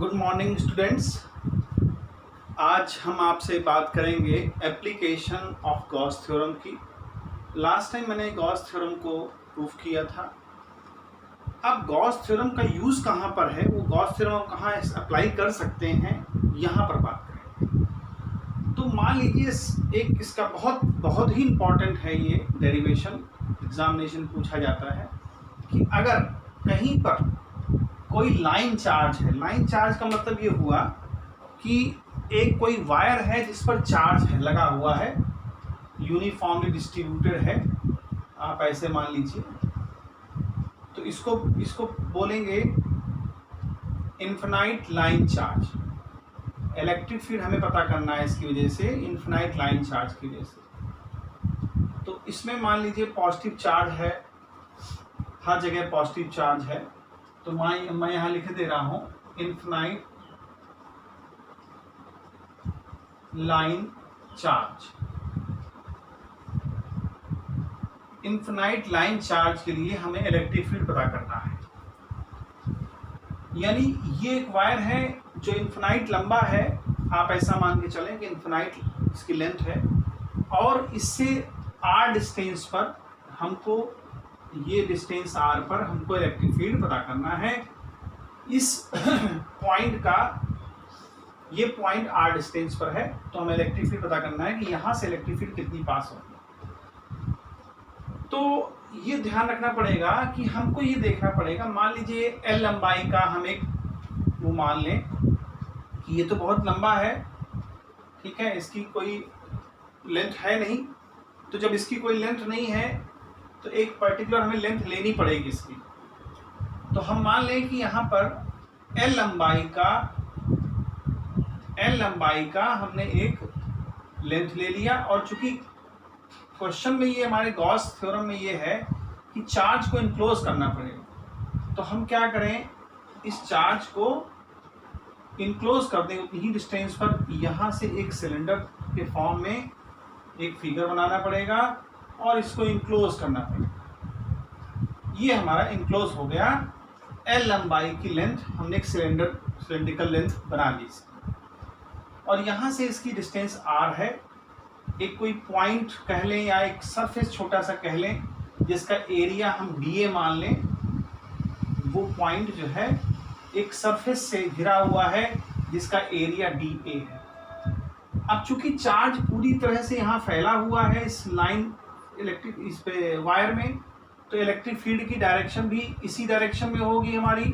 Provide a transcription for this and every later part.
Good morning students. आज हम आपसे बात करेंगे एप्लीकेशन ऑफ गॉस थ्योरम की। लास्ट टाइम मैंने गॉस थ्योरम को प्रूफ किया था। अब गॉस थ्योरम का यूज़ कहाँ पर है, वो गॉस थ्योरम कहाँ अप्लाई कर सकते हैं, यहाँ पर बात करेंगे। तो मान लीजिए एक इसका बहुत ही इम्पॉर्टेंट है ये डेरिवेशन, एग्जामिनेशन पूछा जाता है कि अगर कहीं पर कोई लाइन चार्ज है। लाइन चार्ज का मतलब ये हुआ कि एक कोई वायर है जिस पर चार्ज है, लगा हुआ है, यूनिफॉर्मली डिस्ट्रीब्यूटेड है, आप ऐसे मान लीजिए। तो इसको बोलेंगे infinite line charge. Electric field हमें पता करना है इसकी वजह से, इन्फिनाइट लाइन चार्ज की वजह से। तो इसमें मान लीजिए पॉजिटिव चार्ज है, हर जगह पॉजिटिव चार्ज है। तो मैं यहाँ लिख दे रहा हूँ infinite line charge. Infinite line charge के लिए हमें इलेक्ट्रिक फील्ड पता करना है। यानी ये एक वायर है जो इन्फिनाइट लंबा है, आप ऐसा मान के चलें कि इन्फिनाइट इसकी लेंथ है, और इससे r डिस्टेंस पर हमको, ये डिस्टेंस r पर हमको इलेक्ट्रिक फील्ड पता करना है। इस पॉइंट का, ये पॉइंट r डिस्टेंस पर है, तो हमें इलेक्ट्रिक फील्ड पता करना है कि यहाँ से इलेक्ट्रिक फील्ड कितनी पास होगी। तो ये ध्यान रखना पड़ेगा कि हमको ये देखना पड़ेगा, मान लीजिए l लंबाई का हम एक वो मान लें कि ये तो बहुत लंबा है, ठीक है, इसकी कोई लेंथ है नहीं। तो जब इसकी कोई लेंथ नहीं है तो एक पर्टिकुलर हमें लेंथ लेनी पड़ेगी इसकी। तो हम मान लें कि यहाँ पर L लंबाई का हमने एक लेंथ ले लिया, और चूंकि क्वेश्चन में ये, हमारे गॉस थ्योरम में ये है कि चार्ज को इनक्लोज करना पड़ेगा। तो हम क्या करें, इस चार्ज को इनक्लोज कर दें उतनी ही डिस्टेंस पर। यहाँ से एक सिलेंडर के फॉर्म में एक फिगर बनाना पड़ेगा और इसको इनक्लोज करना पड़ेगा। ये हमारा इनक्लोज हो गया। L लंबाई की लेंथ हमने एक सिलेंड्रिकल लेंथ बना ली इसकी, और यहाँ से इसकी डिस्टेंस r है। एक कोई पॉइंट कह लें या एक सरफेस छोटा सा कह लें जिसका एरिया हम dA मान लें। वो पॉइंट जो है एक सरफेस से घिरा हुआ है जिसका एरिया dA है। अब चूंकि चार्ज पूरी तरह से यहाँ फैला हुआ है इस लाइन इस पे वायर में, तो इलेक्ट्रिक फील्ड की डायरेक्शन भी इसी डायरेक्शन में होगी हमारी,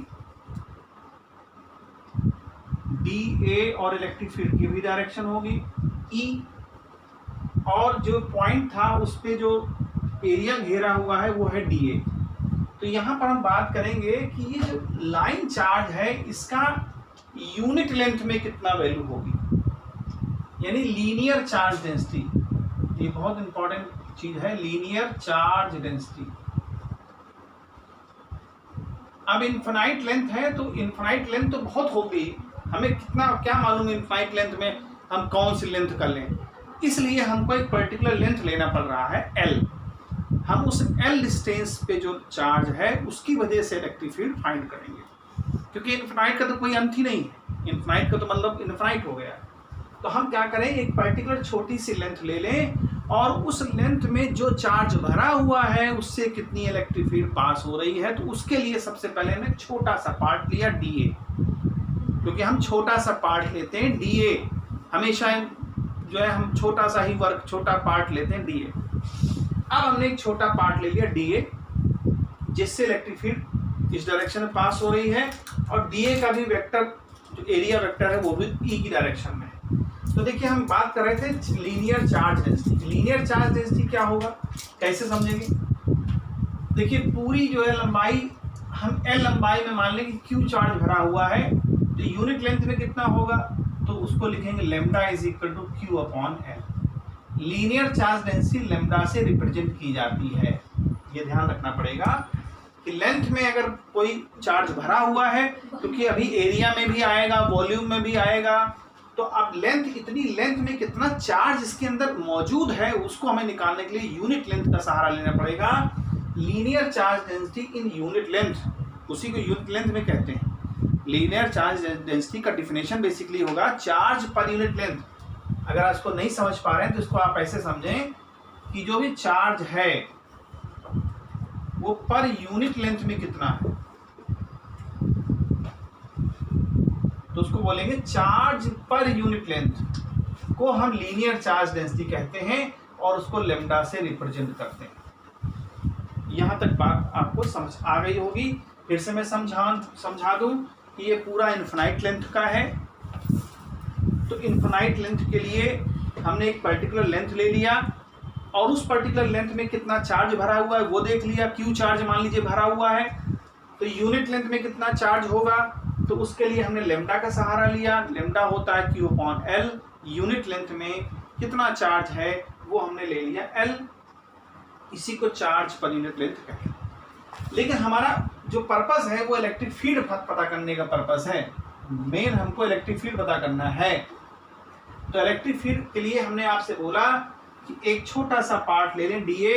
dA, और इलेक्ट्रिक फील्ड की भी डायरेक्शन होगी E। और जो पॉइंट था उस पे जो एरिया घेरा हुआ है वो है dA। तो यहाँ पर हम बात करेंगे कि ये जो लाइन चार्ज है इसका यूनिट लेंथ में कितना वैल्यू होगी, यानी लीनियर चार्ज डेंसिटी। ये बहुत इंपॉर्टेंट चीज है, लीनियर चार्ज डेंसिटी। अब इनफिनाइट लेंथ है, तो इनफिनाइट लेंथ तो बहुत होगी, हमें कितना क्या मालूम इनफिनाइट लेंथ में हम कौन सी लेंथ कर लें, इसलिए हमको एक पर्टिकुलर लेंथ लेना पड़ रहा है L। हम उस L डिस्टेंस पे जो चार्ज है उसकी वजह से इलेक्ट्रिक फील्ड फाइंड करेंगे, क्योंकि इनफिनाइट का तो कोई अंत ही नहीं है, इनफिनाइट का तो मतलब इनफिनाइट हो गया। तो हम क्या करें, एक पर्टिकुलर छोटी सी लेंथ ले लें, और उस लेंथ में जो चार्ज भरा हुआ है उससे कितनी इलेक्ट्रिक फील्ड पास हो रही है। तो उसके लिए सबसे पहले हमने छोटा सा पार्ट लिया dA, क्योंकि हम छोटा सा पार्ट लेते हैं dA, हमेशा जो है हम छोटा सा ही वर्क, छोटा पार्ट लेते हैं dA। अब हमने एक छोटा पार्ट ले लिया dA, जिससे इलेक्ट्रिक फील्ड इस डायरेक्शन में पास हो रही है, और dA का भी वेक्टर, जो एरिया वेक्टर है वो भी E की डायरेक्शन में है। तो देखिए हम बात कर रहे थे linear charge density. Linear charge density क्या होगा, कैसे समझेंगे। देखिए पूरी जो है लंबाई, हम L लंबाई में मान लें कि Q चार्ज भरा हुआ है, तो यूनिट लेंथ में कितना होगा, तो उसको लिखेंगे lambda is equal to Q upon L। Linear charge density lambda से रिप्रेजेंट की जाती है, ये ध्यान रखना पड़ेगा कि लेंथ में अगर कोई चार्ज भरा हुआ है, क्योंकि अभी एरिया में भी आएगा, वॉल्यूम में भी आएगा, तो अब लेंथ, इतनी लेंथ में कितना चार्ज इसके अंदर मौजूद है उसको हमें निकालने के लिए यूनिट लेंथ का सहारा लेना पड़ेगा। Linear charge density in unit length, उसी को यूनिट लेंथ में कहते हैं। लीनियर चार्ज डेंसिटी का डिफिनेशन बेसिकली होगा चार्ज पर यूनिट लेंथ। अगर आप इसको नहीं समझ पा रहे हैं तो इसको आप ऐसे समझें कि जो भी चार्ज है वो पर यूनिट लेंथ में कितना है, तो उसको बोलेंगे चार्ज पर यूनिट लेंथ को हम लीनियर चार्ज डेंसिटी कहते हैं और उसको लैम्डा से रिप्रेजेंट करते हैं। यहां तक बात आपको समझ आ गई होगी। फिर से मैं समझा दूं कि ये पूरा इन्फिनाइट लेंथ का है। तो इन्फिनाइट लेंथ के लिए हमने एक पर्टिकुलर लेंथ ले लिया और उस पर्टिकुलर लेंथ में कितना चार्ज भरा हुआ है वो देख लिया। क्यू चार्ज मान लीजिए भरा हुआ है, तो यूनिट लेंथ में कितना चार्ज होगा, तो उसके लिए हमने लेम्डा का सहारा लिया। लेम्डा होता है Q upon L। Unit length में कितना चार्ज है वो हमने ले लिया L। इसी को चार्ज पर यूनिट लेंथ कहते हैं। लेकिन हमारा जो पर्पस है वो इलेक्ट्रिक फील्ड पता करने का पर्पस है। मेन हमको इलेक्ट्रिक फील्ड पता करना है। तो इलेक्ट्रिक फील्ड के लिए हमने आपसे बोला कि एक छोटा सा पार्ट ले लें dA,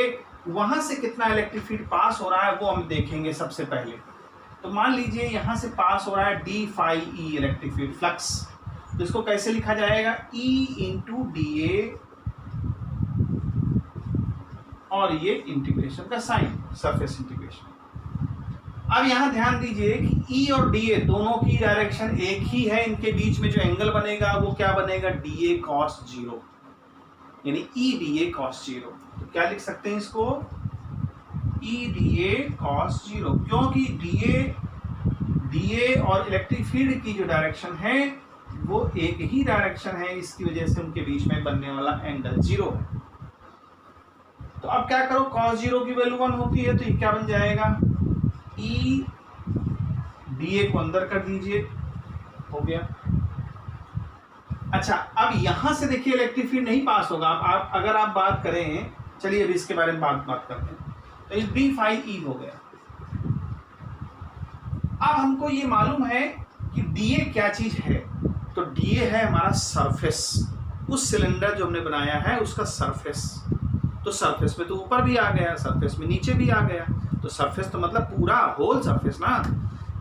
वहां से कितना इलेक्ट्रिक फील्ड पास हो रहा है वो हम देखेंगे सबसे पहले। तो मान लीजिए यहां से पास हो रहा है d phi E electric field flux. तो इसको कैसे लिखा जाएगा, E इंटू dA और ये इंटीग्रेशन का साइन, सरफेस इंटीग्रेशन। अब यहां ध्यान दीजिए कि E और dA दोनों की डायरेक्शन एक ही है। इनके बीच में जो एंगल बनेगा वो क्या बनेगा, dA cos 0, यानी E dA cos 0। तो क्या लिख सकते हैं इसको, E dA cos 0, क्योंकि dA और इलेक्ट्रिक फील्ड की जो डायरेक्शन है वो एक ही डायरेक्शन है, इसकी वजह से उनके बीच में बनने वाला एंगल 0 है। तो अब क्या करो, cos 0 की वैल्यू 1 होती है, तो ये क्या बन जाएगा, E dA को अंदर कर दीजिए, हो गया। अच्छा, अब यहां से देखिए इलेक्ट्रिक फील्ड नहीं पास होगा। अगर आप बात करें, चलिए अभी इसके बारे में बात करते हैं। तो ये d phi E हो गया। अब हमको ये मालूम है कि dA क्या चीज है। तो dA है हमारा सरफेस, उस सिलेंडर जो हमने बनाया है उसका सरफेस। तो सरफेस में तो ऊपर भी आ गया, सरफेस में नीचे भी आ गया। तो सरफेस तो मतलब पूरा होल सरफेस ना।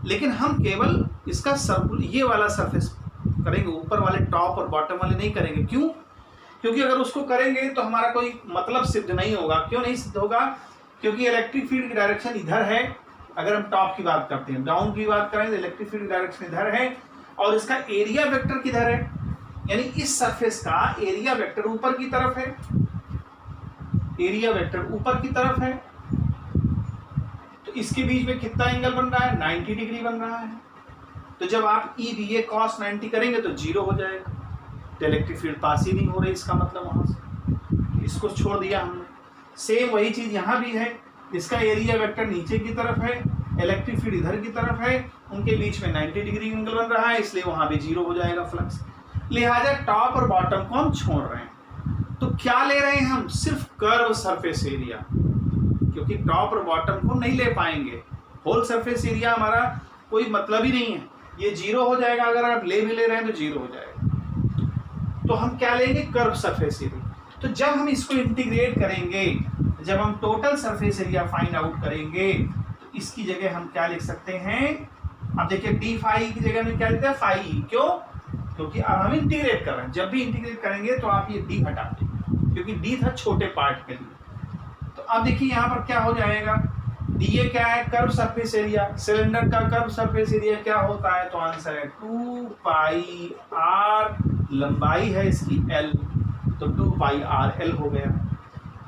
लेकिन हम केवल इसका ये वाला सरफेस करेंगे, ऊपर वाले टॉप और बॉटम वाले नहीं करेंगे। क्यों? क्योंकि अगर उसको करेंगे तो हमारा कोई मतलब सिद्ध नहीं होगा। क्यों नहीं सिद्ध होगा? क्योंकि इलेक्ट्रिक फील्ड की डायरेक्शन इधर है। अगर हम टॉप की बात करते हैं, डाउन की बात करें तो इलेक्ट्रिक फील्ड की डायरेक्शन इधर है और इसका एरिया वेक्टर किधर है, यानी इस सरफेस का एरिया वेक्टर ऊपर की तरफ है। एरिया वेक्टर ऊपर की तरफ है, तो इसके बीच में कितना एंगल बन रहा है, 90 डिग्री बन रहा है। तो जब आप E dA cos 90 करेंगे तो 0 हो जाएगा। तो इलेक्ट्रिक फील्ड पास ही नहीं हो रही, इसका मतलब वहां से इसको छोड़ दिया हमने। सेम वही चीज यहाँ भी है। इसका एरिया वेक्टर नीचे की तरफ है, इलेक्ट्रिक फील्ड इधर की तरफ है, उनके बीच में 90 डिग्री एंगल बन रहा है, इसलिए वहां भी 0 हो जाएगा फ्लक्स। लिहाजा टॉप और बॉटम को हम छोड़ रहे हैं। तो क्या ले रहे हैं हम, सिर्फ कर्व सरफेस एरिया, क्योंकि टॉप और बॉटम को नहीं ले पाएंगे। होल सरफेस एरिया हमारा कोई मतलब ही नहीं है, ये 0 हो जाएगा। अगर आप ले भी ले रहे हैं तो 0 हो जाएगा। तो हम क्या लेंगे, कर्व सरफेस एरिया। तो जब हम इसको इंटीग्रेट करेंगे, जब हम total surface area find out करेंगे, तो इसकी जगह हम क्या लिख सकते हैं, अब देखिए d phi की जगह में क्या लिखते हैं, phi E। क्यों? क्योंकि अब हम इंटीग्रेट कर रहे हैं। जब भी इंटीग्रेट करेंगे तो आप ये d हटा देंगे, क्योंकि d था छोटे पार्ट के लिए। तो अब देखिए यहाँ पर क्या हो जाएगा, dA क्या है, कर्व सरफेस एरिया। सिलेंडर का कर्व सरफेस एरिया क्या होता है, तो आंसर है 2 pi r, लंबाई है इसकी L, तो 2 pi r L हो गया।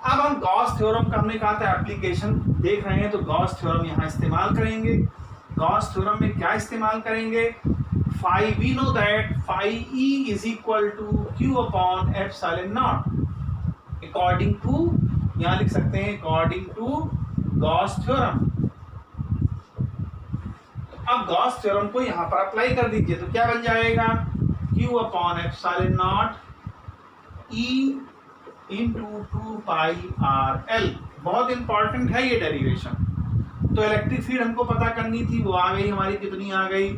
अब हम गॉस थ्योरम का हमने कहा था एप्लीकेशन देख रहे हैं, तो गॉस थ्योरम यहाँ इस्तेमाल करेंगे। गॉस थ्योरम में क्या इस्तेमाल करेंगे, phi we know that phi E is equal to Q upon epsilon naught according to, यहाँ लिख सकते हैं according to गॉस थ्योरम। अब गॉस थ्योरम को यहाँ पर अप्लाई कर दीजिए, तो क्या बन जाएगा, Q upon epsilon naught E into 2 pi r L। बहुत इंपॉर्टेंट है ये डेरिवेशन। तो इलेक्ट्रिक फील्ड हमको पता करनी थी, वो आ गई हमारी, कितनी आ गई,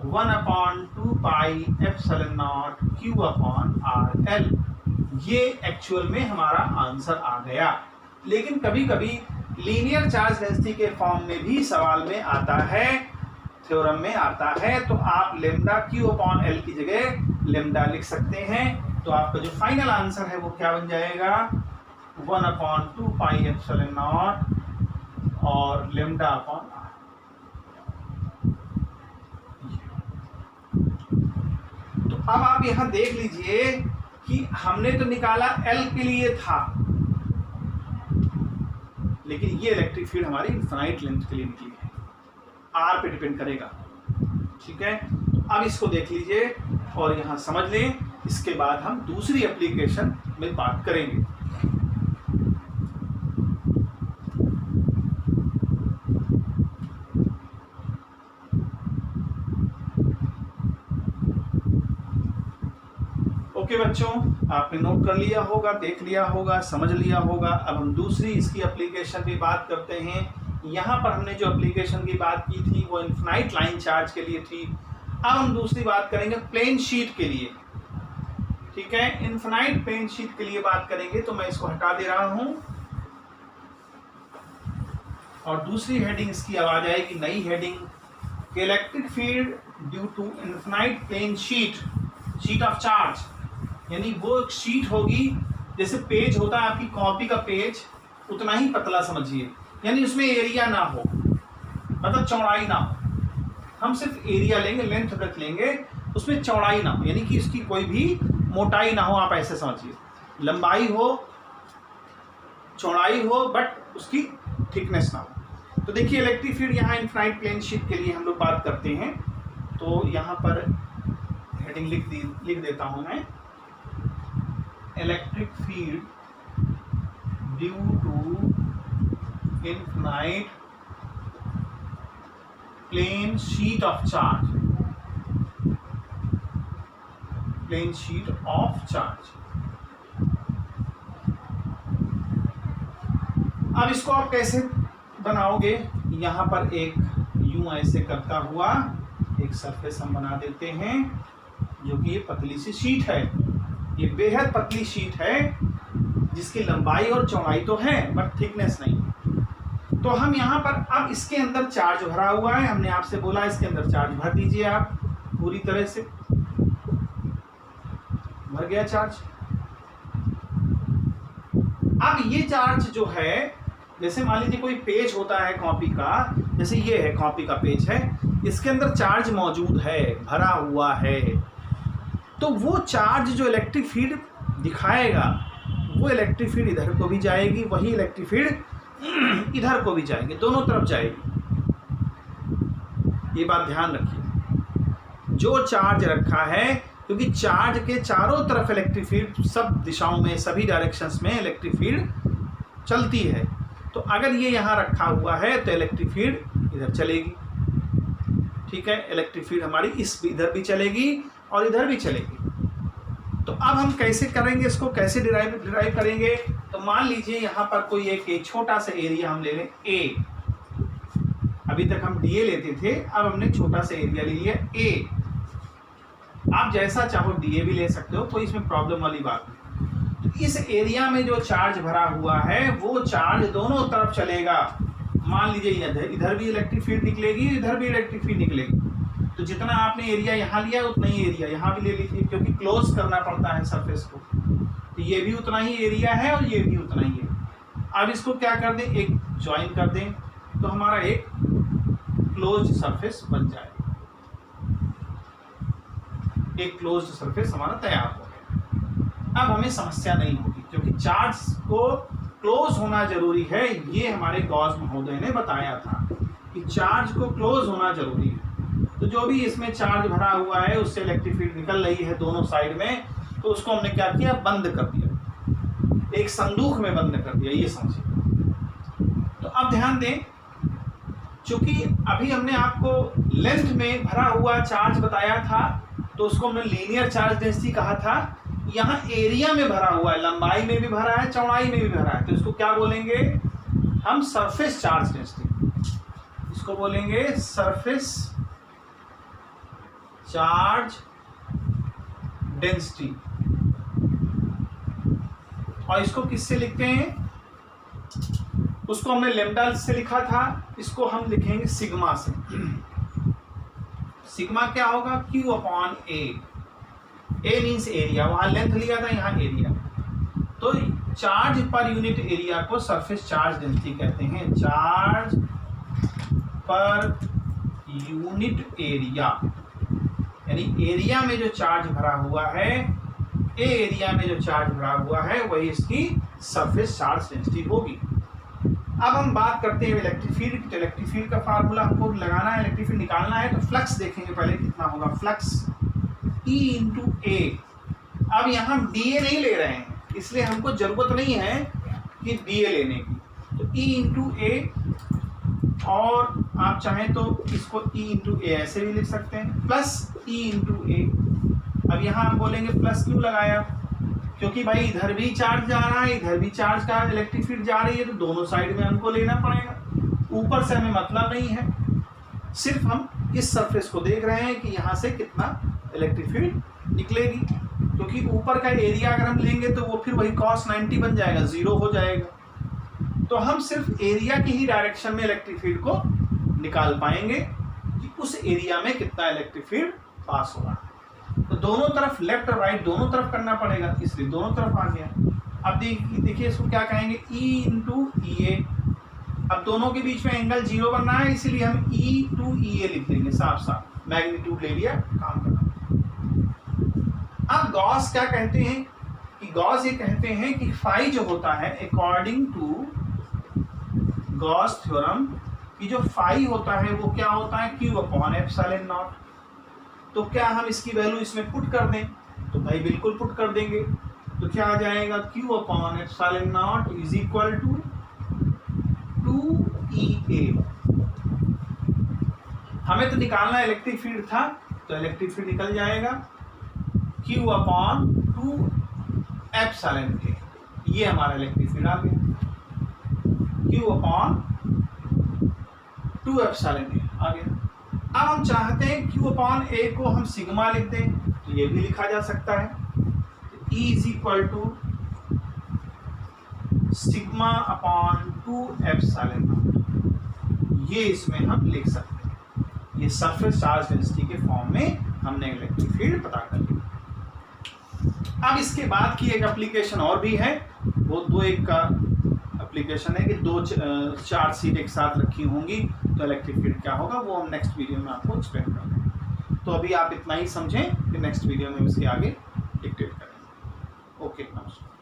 1/2 pi epsilon naught Q upon r L। ये एक्चुअल में हमारा आंसर आ गया। लेकिन कभी कभी लीनियर चार्ज डेंसिटी के फॉर्म में भी सवाल में आता है थ्योरम में आता है। तो आप लेमडा क्यू अपॉन एल की जगह लेमडा लिख सकते हैं। तो आपका जो फाइनल आंसर है वो क्या बन जाएगा, 1/2 पाई एप्सिलॉन नॉट और लेमडा अपॉन आर। तो अब आप यहां देख लीजिए कि हमने तो निकाला एल के लिए था, लेकिन ये इलेक्ट्रिक फील्ड हमारी इनफाइनाइट लेंथ के लिए निकली है, आर पे डिपेंड करेगा। ठीक है, अब इसको देख लीजिए और यहां समझ लें। इसके बाद हम दूसरी एप्लीकेशन में बात करेंगे। ओके बच्चों, आपने नोट कर लिया होगा, देख लिया होगा, समझ लिया होगा। अब हम दूसरी इसकी एप्लीकेशन की बात करते हैं। यहाँ पर हमने जो एप्लीकेशन की बात की थी वो इनफाइनाइट लाइन चार्ज के लिए थी। अब हम दूसरी बात करेंगे प्लेन शीट के लिए। ठीक है, इनफाइनाइट प्लेन शीट के लिए बात करेंगे। तो मैं इसको हटा दे रहा हूं और दूसरी हेडिंग इसकी आवाज आएगी, नई heading, electric field due to infinite plane sheet of charge. यानी वो एक शीट होगी, जैसे पेज होता है आपकी कॉपी का पेज, उतना ही पतला समझिए। यानी उसमें एरिया ना हो, मतलब चौड़ाई ना हो। हम सिर्फ एरिया लेंगे, लेंथ ब्रेथ लेंगे, उसमें चौड़ाई ना हो, यानी कि इसकी कोई भी मोटाई ना हो। आप ऐसे समझिए, लंबाई हो, चौड़ाई हो, बट उसकी थिकनेस ना हो। तो देखिए इलेक्ट्रिक फील्ड यहाँ इनफाइनाइट प्लेन शीट के लिए हम लोग बात करते हैं। तो यहाँ पर हेडिंग लिख देता हूँ मैं, electric field due to infinite plane sheet of charge, plane sheet of charge. अब इसको आप कैसे बनाओगे, यहां पर एक यूं ऐसे करता हुआ एक सरफेस हम बना देते हैं, जो कि ये पतली सी शीट है। ये बेहद पतली शीट है जिसकी लंबाई और चौड़ाई तो है बट थिकनेस नहीं। तो हम यहाँ पर अब इसके अंदर चार्ज भरा हुआ है। हमने आपसे बोला इसके अंदर चार्ज भर दीजिए आप पूरी तरह से। भर गया चार्ज। अब ये चार्ज जो है, जैसे मान लीजिए कोई पेज होता है कॉपी का, जैसे ये है कॉपी का पेज है, इसके अंदर चार्ज मौजूद है, भरा हुआ है। तो वो चार्ज जो इलेक्ट्रिक फील्ड दिखाएगा, वो इलेक्ट्रिक फील्ड इधर को भी जाएगी, वही इलेक्ट्रिक फील्ड इधर को भी जाएगी, दोनों तरफ जाएगी। ये बात ध्यान रखिए, जो चार्ज रखा है, क्योंकि चार्ज के चारों तरफ इलेक्ट्रिक फील्ड, सब दिशाओं में, सभी डायरेक्शंस में इलेक्ट्रिक फील्ड चलती है। तो अगर ये यहाँ रखा हुआ है तो इलेक्ट्रिक फील्ड इधर चलेगी। ठीक है, इलेक्ट्रिक फील्ड हमारी इधर भी चलेगी और इधर भी चलेगी। तो अब हम कैसे करेंगे इसको, कैसे डिराइव करेंगे। तो मान लीजिए यहाँ पर कोई एक छोटा सा एरिया हम ले लें ए। अभी तक हम डीए लेते थे, अब हमने छोटा सा एरिया ले लिया ए। आप जैसा चाहो डीए भी ले सकते हो, कोई इसमें प्रॉब्लम वाली बात नहीं। तो इस एरिया में जो चार्ज भरा हुआ है वो चार्ज दोनों तरफ चलेगा। मान लीजिए इधर भी इलेक्ट्रिक फील्ड निकलेगी, इधर भी इलेक्ट्रिक फील्ड निकलेगी। तो जितना आपने एरिया यहाँ लिया उतना ही एरिया यहाँ भी ले लीजिए, क्योंकि क्लोज करना पड़ता है सरफेस को। तो ये भी उतना ही एरिया है और ये भी उतना ही है। अब इसको क्या कर दें, एक ज्वाइन कर दें, तो हमारा एक क्लोज्ड सरफेस बन जाएगा। एक क्लोज्ड सरफेस हमारा तैयार हो गया। अब हमें समस्या नहीं होगी, क्योंकि चार्ज को क्लोज होना जरूरी है। ये हमारे गॉस महोदय ने बताया था कि चार्ज को क्लोज होना जरूरी है। तो जो भी इसमें चार्ज भरा हुआ है उससे इलेक्ट्रिक फील्ड निकल रही है दोनों साइड में, तो उसको हमने क्या किया, बंद कर दिया, एक संदूक में बंद कर दिया, ये समझिए। तो अब ध्यान दें, चूंकि अभी हमने आपको लेंथ में भरा हुआ चार्ज बताया था, तो उसको हमने लीनियर चार्ज डेंसिटी कहा था। यहाँ एरिया में भरा हुआ है, लंबाई में भी भरा है, चौड़ाई में भी भरा है, तो इसको क्या बोलेंगे हम, सरफेस चार्ज डेंसिटी। इसको बोलेंगे सरफेस चार्ज डेंसिटी। और इसको किससे लिखते हैं, उसको हमने लेमडा से लिखा था, इसको हम लिखेंगे सिग्मा से। सिग्मा क्या होगा, Q अपॉन ए। ए मीन्स एरिया, वहां लेंथ लिया था, यहाँ एरिया। तो चार्ज पर यूनिट एरिया को सरफेस चार्ज डेंसिटी कहते हैं। चार्ज पर यूनिट एरिया, यानी एरिया में जो चार्ज भरा हुआ है, ए एरिया में जो चार्ज भरा हुआ है वही इसकी सरफेस चार्ज डेंसिटी होगी। अब हम बात करते हैं इलेक्ट्रिक फील्ड की। तो इलेक्ट्रिक फील्ड का फार्मूला हमको लगाना है, इलेक्ट्रिक फील्ड निकालना है। तो फ्लक्स देखेंगे पहले कितना होगा, फ्लक्स E इंटू ए। अब यहाँ हम डी ए नहीं ले रहे हैं, इसलिए हमको जरूरत नहीं है कि डी ए लेने की। तो E इंटू ए, और आप चाहें तो इसको E इंटू ए ऐसे भी लिख सकते हैं, प्लस E इंटू ए। अब यहाँ हम बोलेंगे प्लस क्यों लगाया, क्योंकि भाई इधर भी चार्ज जा रहा है, इधर भी चार्ज का इलेक्ट्रिक फील्ड जा रही है, तो दोनों साइड में हमको लेना पड़ेगा। ऊपर से हमें मतलब नहीं है, सिर्फ हम इस सरफेस को देख रहे हैं कि यहाँ से कितना इलेक्ट्रिक फील्ड निकलेगी। क्योंकि ऊपर का एरिया अगर हम लेंगे तो वो फिर वही cos 90 बन जाएगा, 0 हो जाएगा। तो हम सिर्फ एरिया की ही डायरेक्शन में इलेक्ट्रिक फील्ड को निकाल पाएंगे कि उस एरिया में कितना इलेक्ट्रिक फील्ड पास हो रहा है। तो दोनों तरफ लेफ्ट और राइट दोनों तरफ करना पड़ेगा, इसलिए दोनों तरफ आ गया। अब देखिए इसको क्या कहेंगे, E इंटू ई ए। अब दोनों के बीच में एंगल 0 बनना है, इसीलिए हम E टू ई ए लिख देंगे, साफ साफ मैग्नीट्यूड ले लिया, काम करना। अब गॉस क्या कहते हैं कि गॉस ये कहते हैं कि फाई जो होता है अकॉर्डिंग टू गॉस थ्योरम कि जो फाई होता है वो क्या होता है, Q अपॉन एप्सिलॉन नॉट। तो क्या हम इसकी वैल्यू इसमें पुट कर दें, तो भाई बिल्कुल पुट कर देंगे। तो क्या आ जाएगा, Q upon epsilon naught is equal to 2EA। हमें तो निकालना इलेक्ट्रिक फील्ड था, तो इलेक्ट्रिक फील्ड निकल जाएगा Q अपॉन 2 एप्सिलॉन ए। ये हमारा इलेक्ट्रिक फील्ड आ गया, Q अपॉन 2 एप्सिलॉन ए आ गया। अब हम चाहते हैं Q अपॉन ए को हम सिग्मा लिख दें, तो ये भी लिखा जा सकता है, E is equal to sigma upon 2 epsilon naught. ये इसमें हम लिख सकते हैं। ये सरफेस चार्ज डेंसिटी के फॉर्म में हमने इलेक्ट्रिक फील्ड पता कर लिया। अब इसके बाद की एक एप्लीकेशन और भी है, वो 2-1 का एप्लीकेशन है कि 2 चार सीट एक साथ रखी होंगी तो इलेक्ट्रिक फील्ड क्या होगा, वो हम नेक्स्ट वीडियो में आपको एक्सप्लेन करेंगे। तो अभी आप इतना ही समझें कि नेक्स्ट वीडियो में इसके आगे डिक्टेट करेंगे। ओके, नमस्कार।